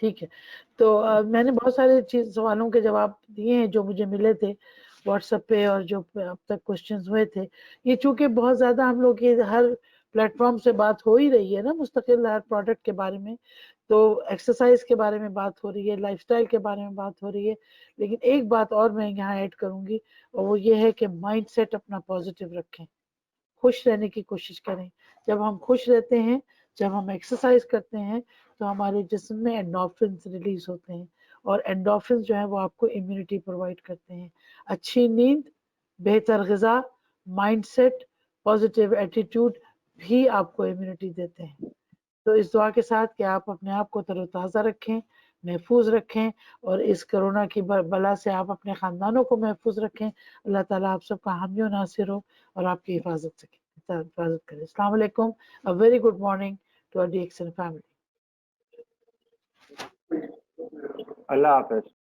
S2: ٹھیک ہے. تو میں نے بہت سارے سوالوں کے جواب دیے ہیں جو مجھے ملے تھے واٹس ایپ پہ اور جو اب تک کوشچنز ہوئے تھے. یہ چونکہ بہت زیادہ ہم لوگ یہ ہر پلیٹ فارم سے بات ہو ہی رہی ہے نا مستقل ہر پروڈکٹ کے بارے میں، تو ایکسرسائز کے بارے میں بات ہو رہی ہے، لائف سٹائل کے بارے میں بات ہو رہی ہے، لیکن ایک بات اور میں یہاں ایڈ کروں گی اور وہ یہ ہے کہ مائنڈ سیٹ اپنا پازیٹیو رکھیں، خوش رہنے کی کوشش کریں. جب ہم خوش رہتے ہیں، جب ہم ایکسرسائز کرتے ہیں تو ہمارے جسم میں انڈورفنز ریلیز ہوتے ہیں، اور انڈورفنز جو ہیں وہ آپ کو امیونٹی پرووائڈ کرتے ہیں. اچھی نیند، بہتر غذا، مائنڈ سیٹ، پازیٹیو ایٹیٹیوڈ بھی آپ کو امیونٹی دیتے ہیں. تو اس دعا کے ساتھ کہ آپ اپنے آپ کو تر و تازہ رکھیں، محفوظ رکھیں، اور اس کرونا کی بلا سے آپ اپنے خاندانوں کو محفوظ رکھیں. اللہ تعالیٰ آپ سب کا حامی و ناصر ہو اور آپ کی حفاظت کرے. السلام علیکم. A very good morning to our DXN family.
S3: اللہ حافظ.